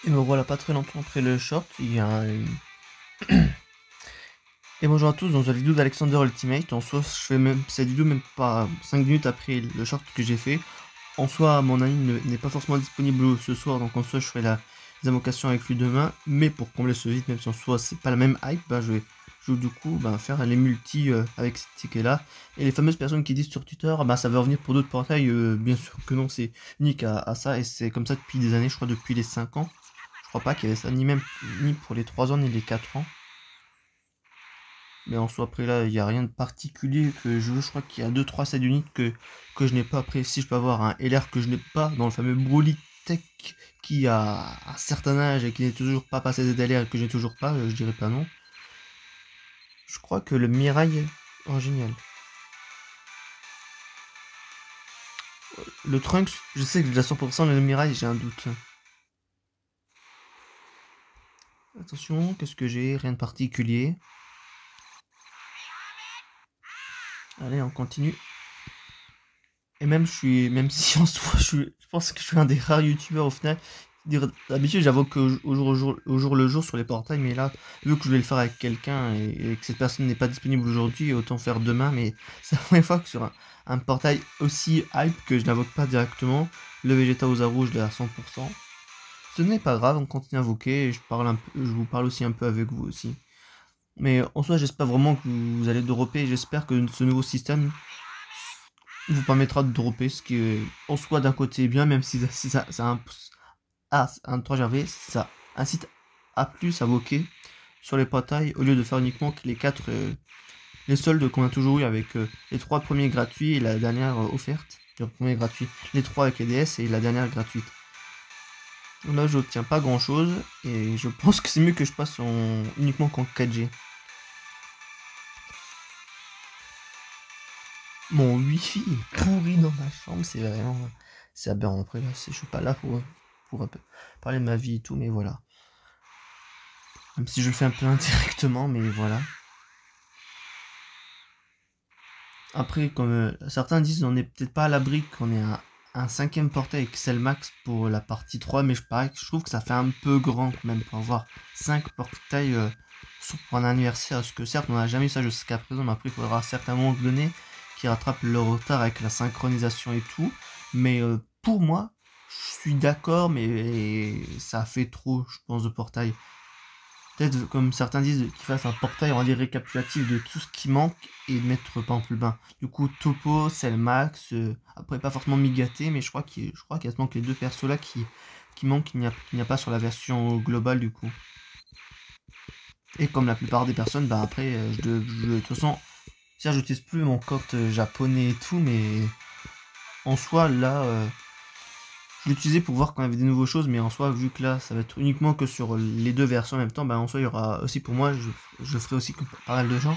Et me voilà pas très longtemps après le short, il y a un... Et bonjour à tous, dans la vidéo d'Alexander Ultimate, en soi je fais même cette vidéo même pas 5 minutes après le short que j'ai fait. En soi mon ami n'est pas forcément disponible ce soir, donc en soi je ferai les invocations avec lui demain. Mais pour combler ce vide, même si en soi c'est pas la même hype, bah, je vais du coup faire les multi avec ces tickets là. Et les fameuses personnes qui disent sur Twitter, bah ça va revenir pour d'autres portails, bien sûr que non, c'est unique à ça. Et c'est comme ça depuis des années, je crois depuis les 5 ans. Je crois pas qu'il y avait ça ni pour les 3 ans ni les 4 ans. Mais en soi, après là, il n'y a rien de particulier que je veux. Je crois qu'il y a 2-3 sets uniques que je n'ai pas. Après, si je peux avoir un LR que je n'ai pas dans le fameux Broly Tech qui a un certain âge et qui n'est toujours pas passé des LR et que j'ai toujours pas, je dirais pas non. Je crois que le Mirai. Oh, génial. Le Trunks, je sais que j'ai à 100%, mais le Mirai, j'ai un doute. Attention, qu'est-ce que j'ai? Rien de particulier. Allez, on continue. Et même, même si en soi, je pense que je suis un des rares youtubeurs au final. D'habitude, j'invoque au jour le jour sur les portails, mais là, vu que je voulais le faire avec quelqu'un et que cette personne n'est pas disponible aujourd'hui, autant faire demain. Mais c'est la première fois que sur un portail aussi hype que je n'invoque pas directement. Le Vegeta Ozaru, je l'ai à 100%. Ce n'est pas grave, on continue à invoquer et je vous parle aussi un peu avec vous aussi. Mais en soi, j'espère vraiment que vous allez dropper. J'espère que ce nouveau système vous permettra de dropper, ce qui est en soi d'un côté bien, même si un 3GV, ça incite à plus invoquer sur les portails au lieu de faire uniquement que les 4 les soldes qu'on a toujours eu avec les 3 premiers gratuits et la dernière offerte. Le premier gratuit, les 3 avec les DS et la dernière gratuite. Là je tiens pas grand chose et je pense que c'est mieux que je passe uniquement qu'en 4G. Mon wifi est pourri dans ma chambre, c'est vraiment... C'est aberrant. Après là, je suis pas là pour un peu parler de ma vie et tout, mais voilà. Même si je le fais un peu indirectement, mais voilà. Après, comme certains disent, on n'est peut-être pas à l'abri qu'on ait un 5ème portail avec Cellmax pour la partie 3, mais je trouve que ça fait un peu grand quand même pour avoir 5 portails pour un anniversaire. Parce que certes, on n'a jamais eu ça jusqu'à présent, mais après, il faudra certainement donner qui rattrape le retard avec la synchronisation et tout. Mais pour moi, je suis d'accord, mais ça fait trop, je pense, de portail. Peut-être, comme certains disent, qu'ils fassent un portail, on va dire, récapitulatif de tout ce qui manque et de mettre par exemple le bain. Du coup, Topo, Cellmax, après pas forcément Migaté, mais je crois qu'il y a seulement que les deux persos là qui manquent, qu'il n'y a pas sur la version globale du coup. Et comme la plupart des personnes, bah après, de toute façon, certes, je n'utilise plus mon compte japonais et tout, mais en soi, là, je l'utilisais pour voir quand il y avait des nouvelles choses, mais en soi, vu que là, ça va être uniquement que sur les deux versions en même temps, bah en soi, il y aura aussi pour moi, je ferai aussi comme pas mal de gens.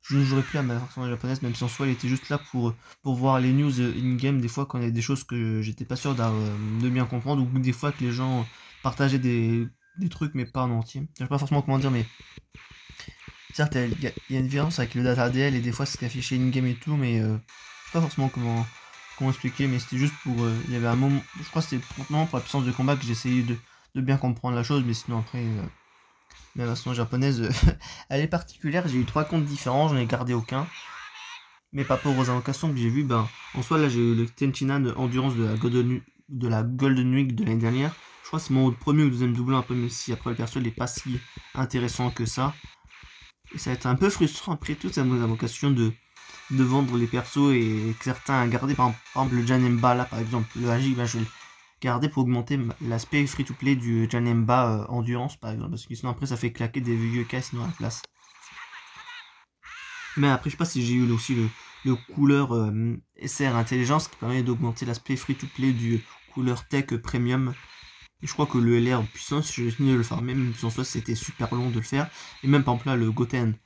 Je ne jouerai plus à ma version japonaise, même si en soi, il était juste là pour voir les news in-game, des fois, quand il y a des choses que j'étais pas sûr de bien comprendre, ou des fois que les gens partageaient des trucs, mais pas en entier. Je sais pas forcément comment dire, mais certes, il y a une différence avec le data DL, et des fois, c'est affiché in-game et tout, mais je sais pas forcément comment expliquer, mais c'était juste pour... il y avait un moment, je crois que c'était pour la puissance de combat que j'essayais de bien comprendre la chose, mais sinon après, la version japonaise, elle est particulière, j'ai eu 3 comptes différents, j'en ai gardé aucun, mais par rapport aux invocations que j'ai vues, ben, en soi là j'ai eu le Tenchinan Endurance de la Golden Week de l'année dernière, je crois que c'est mon premier ou deuxième doublon, après, même si après le perso il est pas si intéressant que ça, et ça va être un peu frustrant après toutes ces invocations de vendre les persos et que certains garder par exemple le Janemba là par exemple le Agi, ben, je vais le garder pour augmenter l'aspect free to play du Janemba endurance par exemple, parce que sinon après ça fait claquer des vieux cas sinon à la place. Mais après je sais pas si j'ai eu aussi le couleur SR intelligence qui permet d'augmenter l'aspect free to play du couleur tech premium. Et je crois que le LR puissance, je vais finir de le faire même si en soi c'était super long de le faire. Et même par exemple là le Goten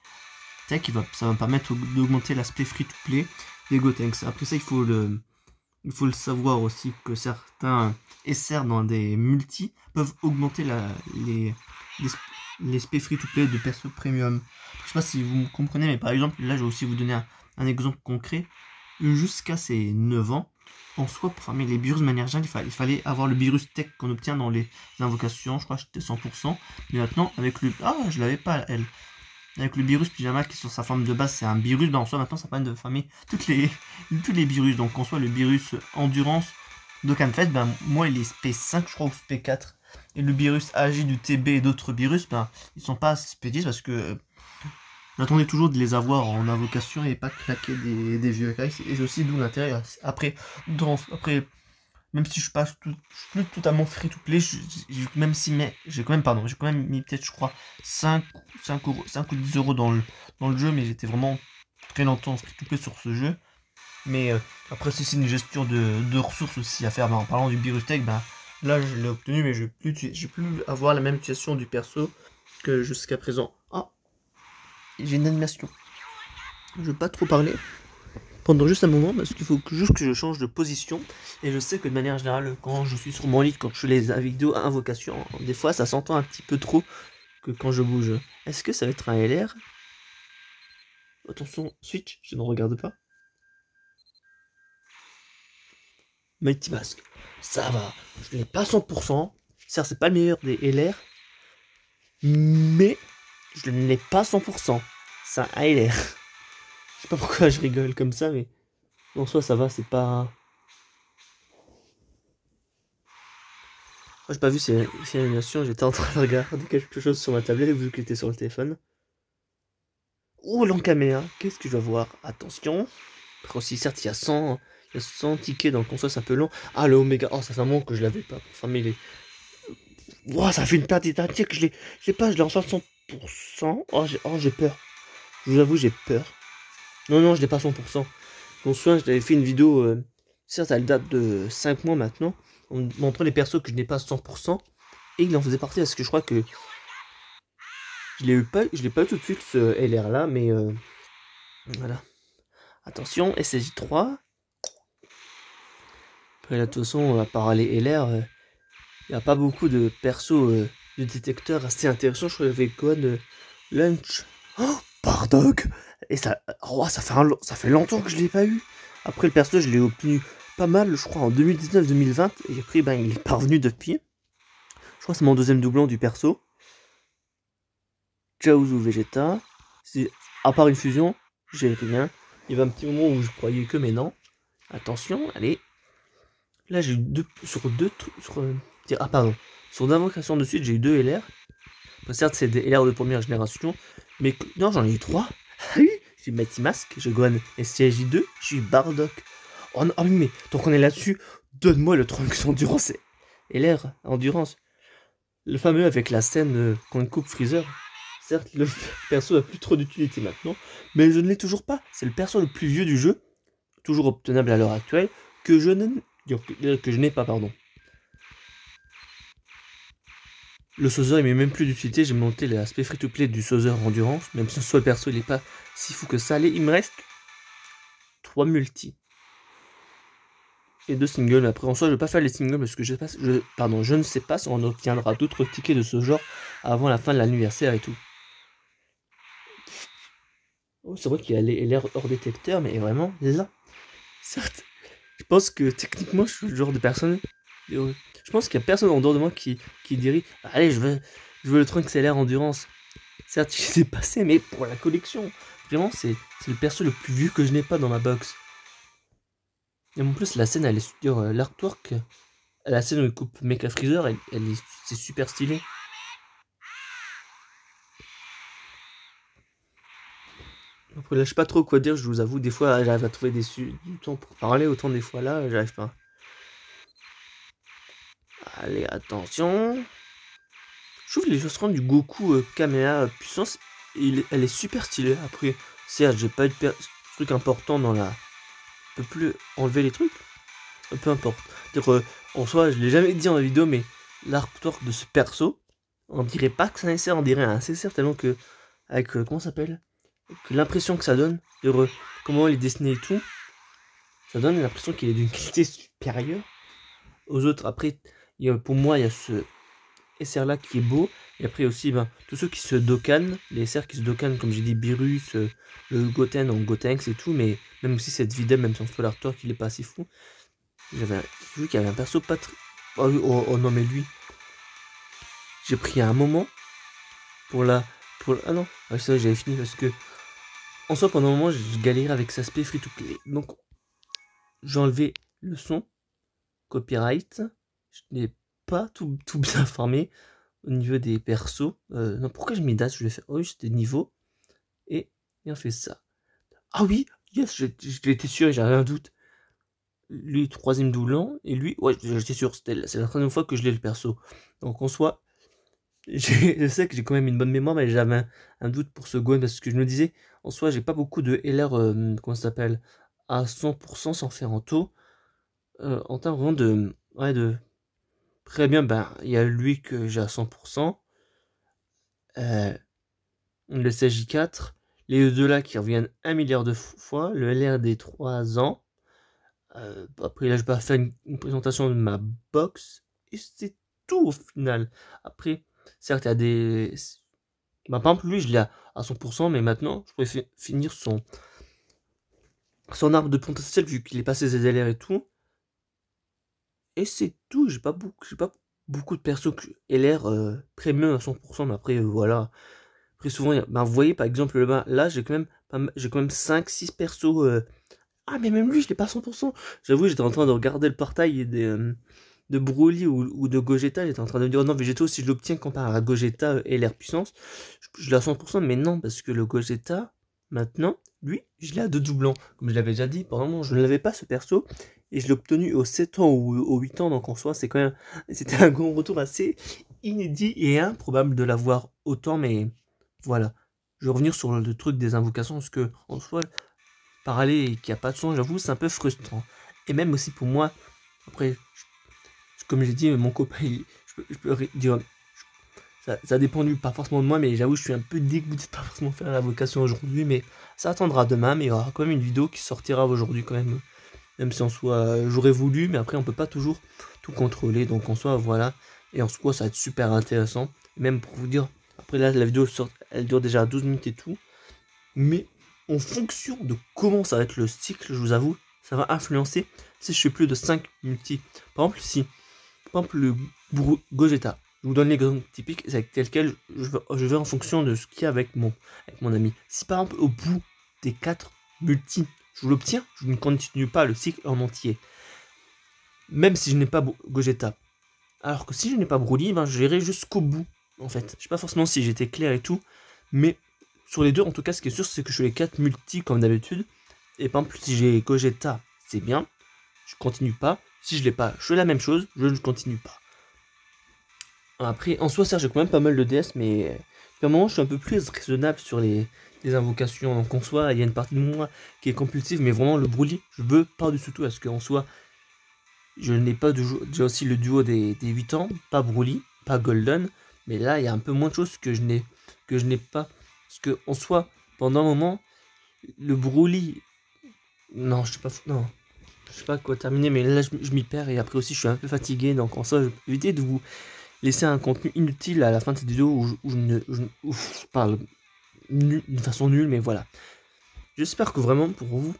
Tech, ça va me permettre d'augmenter l'aspect free-to-play des Gotenks. Après ça, il faut le savoir aussi que certains SR dans des multis peuvent augmenter l'aspect free-to-play de perso premium. Je sais pas si vous comprenez, mais par exemple, là, je vais aussi vous donner un exemple concret. Jusqu'à ses 9 ans, en soi, pour farmer les virus de manière générale, il fallait avoir le virus tech qu'on obtient dans les invocations. Je crois que j'étais 100%. Mais maintenant, avec le... Ah, je l'avais pas, elle. Avec le virus pyjama qui sur sa forme de base, c'est un virus. Ben, en soi, maintenant, ça permet de farmer tous les virus. Donc, en soi, le virus endurance d'Okanfest, ben, moi, il est SP5, je crois, ou SP4. Et le virus AG du TB et d'autres virus, ben, ils sont pas SP10 parce que j'attendais toujours de les avoir en invocation et pas claquer des vieux KX. Et aussi d'où l'intérêt. Après, même si je suis plus totalement free to play, j'ai quand même mis peut-être, je crois, 5 ou 10 euros dans le jeu, mais j'étais vraiment très longtemps free to play sur ce jeu. Mais après, si c'est une gestion de ressources aussi à faire, en parlant du virus tech, là je l'ai obtenu, mais je vais plus avoir la même situation du perso que jusqu'à présent. Ah, j'ai une animation. Je vais pas trop parler pendant juste un moment parce qu'il faut juste que je change de position. Et je sais que de manière générale, quand je suis sur mon lit, quand je fais les vidéos à invocation, des fois ça s'entend un petit peu trop que quand je bouge. Est-ce que ça va être un LR? Attention, switch, je ne regarde pas. Mighty Mask, ça va, je n'ai pas 100%. Certes, c'est pas le meilleur des LR, mais je ne l'ai pas 100%. C'est un LR. Je sais pas pourquoi je rigole comme ça, mais en soi, ça va, c'est pas... Moi, j'ai pas vu ces animations, j'étais en train de regarder quelque chose sur ma tablette vu que j'étais sur le téléphone. Oh, l'encaméa, qu'est-ce que je dois voir? Attention. Après aussi, certes, il y a 100 tickets dans le console, c'est un peu long. Ah, le Omega, oh, ça fait un moment que je l'avais pas pour farmer les... Wow, ça fait une perte d'état-tier que je l'ai en 60%. Oh, j'ai peur. Je vous avoue, j'ai peur. Non, je l'ai pas 100%. Je me souviens, j'avais fait une vidéo, certes, elle date de 5 mois maintenant, en montrant les persos que je n'ai pas 100%, et il en faisait partie parce que je crois que je l'ai pas eu tout de suite ce LR là, mais voilà. Attention, SSJ3. Après là, de toute façon, à part les LR, il n'y a pas beaucoup de persos de détecteurs assez intéressants. Je crois qu'il y avait Cohen, Lunch. Oh, Bardock. Et ça, oh, ça fait longtemps que je l'ai pas eu. Après le perso, je l'ai obtenu pas mal, je crois, en 2019-2020. Et après, ben, il est parvenu depuis. Je crois que c'est mon deuxième doublon du perso. Chaozu Vegeta. À part une fusion, j'ai rien. Il y avait un petit moment où je croyais que, mais non. Attention, allez. Là, j'ai eu ah, pardon. Sur d'invocation de suite, j'ai eu 2 LR. Après, certes, c'est des LR de première génération. Mais non, j'en ai eu 3. Ah oui, j'ai Mighty Mask, j'ai Gohan STJ2, j'ai eu Bardock. Oh, non, ah oui, mais tant qu'on est là-dessus, donne-moi le Trunks Endurance et LR Endurance. Le fameux avec la scène qu'on coupe Freezer. Certes, le perso n'a plus trop d'utilité maintenant, mais je ne l'ai toujours pas. C'est le perso le plus vieux du jeu, toujours obtenable à l'heure actuelle, que je n'ai pas, pardon. Le Sauzer il met même plus d'utilité, j'ai monté l'aspect free-to-play du Sauzer Endurance, même si soit le perso il est pas si fou que ça. Allez, il me reste 3 multi. Et 2 singles. Après, en soi, je vais pas faire les singles parce que je ne sais pas si on obtiendra d'autres tickets de ce genre avant la fin de l'anniversaire et tout. Oh, c'est vrai qu'il y a l'air hors détecteur, mais vraiment, là, certes, je pense que techniquement, je suis le genre de personne. Je pense qu'il y a personne en dehors de moi qui dirait allez, je veux le Trunks LR Endurance. Certes, il s'est passé, mais pour la collection. Vraiment, c'est le perso le plus vieux que je n'ai pas dans ma box. Et en plus, la scène, elle est sur l'artwork. La scène où il coupe Mecha Freezer, c'est super stylé. Après, là, je sais pas trop quoi dire, je vous avoue. Des fois, j'arrive à trouver du temps pour parler, autant des fois là, j'arrive pas. Allez, attention. Je trouve l'illustration du Goku Kamea puissance, elle est super stylée. Après, certes, j'ai pas eu de truc important dans la... Je peux plus enlever les trucs. Peu importe. En soi, je l'ai jamais dit en vidéo, mais l'artwork de ce perso, on dirait pas que c'est un SR, on dirait un CSR tellement que... Avec, comment ça s'appelle? L'impression que ça donne, comment il est dessiné et tout, ça donne l'impression qu'il est d'une qualité supérieure aux autres. Après, pour moi, il y a ce SR là qui est beau, et après aussi, tous ceux qui se docanent, les SR qui se docanent, comme j'ai dit, Beerus, le Goten en Gotenks et tout, mais même aussi cette vidéo, même si on se fait l'artwork, il est pas si fou. J'ai vu qu'il y avait un perso pas très... Oh, oh non mais lui. J'ai pris un moment pour la... Ah non, ah, ça j'avais fini parce que... En soi pendant un moment je galérais avec cet aspect free to play. Donc j'ai enlevé le son. Copyright. Je n'ai pas tout bien formé au niveau des persos. Non, pourquoi je mets date? Je vais faire... Oh oui, c'était niveau. Et on fait ça. Ah oui, yes, j'étais sûr et j'avais un doute. Lui, troisième doublon. Et lui, ouais, j'étais sûr. C'est la troisième fois que je l'ai le perso. Donc en soi, je sais que j'ai quand même une bonne mémoire, mais j'avais un doute pour ce Gwen parce que je me disais, en soi, j'ai pas beaucoup de LR, comment ça s'appelle, à 100% sans faire en taux. En termes vraiment de... Ouais, de... Très bien, ben, il y a lui que j'ai à 100%. Le CJ4. Les deux là qui reviennent 1 milliard de fois. Le LR des 3 ans. Après là je vais faire une présentation de ma box. Et c'est tout au final. Après, certes il y a des... Bah, par exemple lui je l'ai à 100%. Mais maintenant je pourrais finir son arbre de potentiel vu qu'il est passé ses LR et tout. Et c'est tout. J'ai pas beaucoup de persos LR premium à 100%. Mais après voilà. Après souvent, bah, vous voyez par exemple là j'ai quand même 5-6 persos. Ah mais même lui je l'ai pas à 100%. J'avoue j'étais en train de regarder le portail de Broly ou de Gogeta. J'étais en train de me dire oh non Végéto si je l'obtiens comparé à Gogeta et l'air puissance, je l'ai à 100%. Mais non parce que le Gogeta maintenant lui je l'ai à 2 doublons. Comme je l'avais déjà dit pendant un moment je ne l'avais pas ce perso. Et je l'ai obtenu aux 7 ans ou aux 8 ans. Donc en soi c'est quand même... C'était un grand retour assez inédit et improbable de l'avoir autant. Mais... Voilà, je vais revenir sur le truc des invocations, parce que en soi, parler et qu'il n'y a pas de son, j'avoue, c'est un peu frustrant. Et même aussi pour moi, après, comme j'ai dit, mon copain, je peux dire, ça dépend pas forcément de moi, mais j'avoue, je suis un peu dégoûté de pas forcément faire l'invocation aujourd'hui, mais ça attendra demain, mais il y aura quand même une vidéo qui sortira aujourd'hui quand même si en soi, j'aurais voulu, mais après, on peut pas toujours tout contrôler, donc en soi, voilà, et en soi, ça va être super intéressant, même pour vous dire... Après là, la vidéo sort, elle dure déjà 12 minutes et tout. Mais en fonction de comment ça va être le cycle, je vous avoue, ça va influencer si je fais plus de 5 multi. Par exemple, le Gogeta. Je vous donne l'exemple typique, c'est avec tel quel je vais en fonction de ce qu'il y a avec mon ami. Si par exemple, au bout des 4 multi, je l'obtiens, je ne continue pas le cycle en entier. Même si je n'ai pas Gogeta. Alors que si je n'ai pas Broly, ben, j'irai jusqu'au bout. En fait, je sais pas forcément si j'étais clair et tout, mais sur les deux, en tout cas, ce qui est sûr, c'est que je fais les 4 multi comme d'habitude. Et par exemple, si j'ai Gogeta, c'est bien, je continue pas. Si je l'ai pas, je fais la même chose, je ne continue pas. Après, en soi, certes, j'ai quand même pas mal de DS, mais à un moment, je suis un peu plus raisonnable sur les invocations. Donc en soi, il y a une partie de moi qui est compulsive, mais vraiment, le Broly, je veux par-dessus tout, parce qu'en soi, je n'ai pas de joueur. J'ai aussi le duo des 8 ans, pas Broly, pas Golden. Mais là, il y a un peu moins de choses que je n'ai pas. Parce que en soi, pendant un moment, le Broly... Non, je sais pas... Non. Je sais pas quoi terminer, mais là, je m'y perds. Et après aussi, je suis un peu fatigué. Donc en soi, je vais éviter de vous laisser un contenu inutile à la fin de cette vidéo où je parle d'une façon nulle. Mais voilà. J'espère que vraiment, pour vous,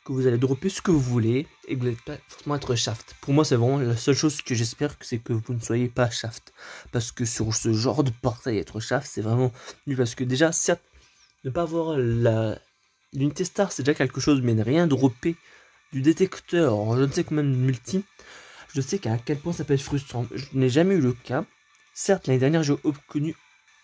que vous allez dropper ce que vous voulez et que vous n'allez pas forcément être shaft. Pour moi, c'est vraiment la seule chose que j'espère, c'est que vous ne soyez pas shaft. Parce que sur ce genre de portail, être shaft, c'est vraiment nul. Parce que déjà, certes, ne pas avoir l'unité star, c'est déjà quelque chose, mais ne rien dropper du détecteur en je ne sais combien de multi, je sais qu'à quel point ça peut être frustrant. Je n'ai jamais eu le cas. Certes, l'année dernière, j'ai obtenu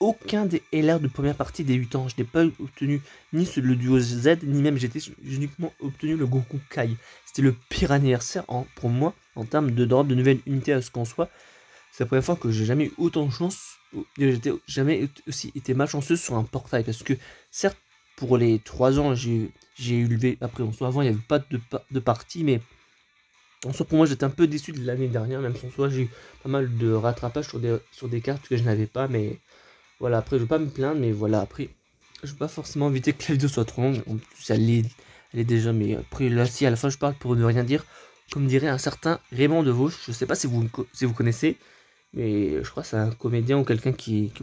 aucun des LR de première partie des 8 ans. Je n'ai pas obtenu ni le duo Z, ni même j'ai uniquement obtenu le Goku Kai. C'était le pire anniversaire pour moi en termes de drop de nouvelles unités à ce qu'on soit. C'est la première fois que j'ai jamais eu autant de chance. J'ai jamais aussi été malchanceux sur un portail. Parce que certes, pour les 3 ans, j'ai eu levé. Après, en soi, avant, il n'y avait pas de partie. Mais en soi, pour moi, j'étais un peu déçu de l'année dernière. Même si en soi, j'ai eu pas mal de rattrapage sur des cartes que je n'avais pas. Mais voilà, après, je vais pas me plaindre, mais voilà, après, je vais pas forcément éviter que la vidéo soit trop longue. En plus, elle est déjà, mais après, là, si à la fin, je parle pour ne rien dire, comme dirait un certain Raymond Devauche, je sais pas si vous connaissez, mais je crois que c'est un comédien ou quelqu'un qui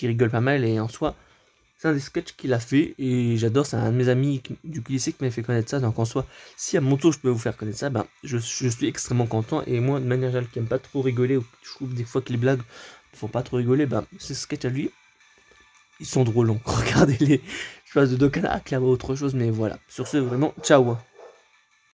rigole pas mal, et en soi, C'est un des sketchs qu'il a fait et j'adore. C'est un de mes amis du lycée qui m'a fait connaître ça. Donc en soi, si à mon tour je peux vous faire connaître ça, ben je suis extrêmement content. Et moi, de manière générale, qui aime pas trop rigoler, ou je trouve des fois que les blagues font pas trop rigoler, ben ces sketchs à lui, ils sont drôles. Donc regardez-les. Je passe de Dokkan à clairement autre chose, mais voilà. Sur ce, vraiment, ciao.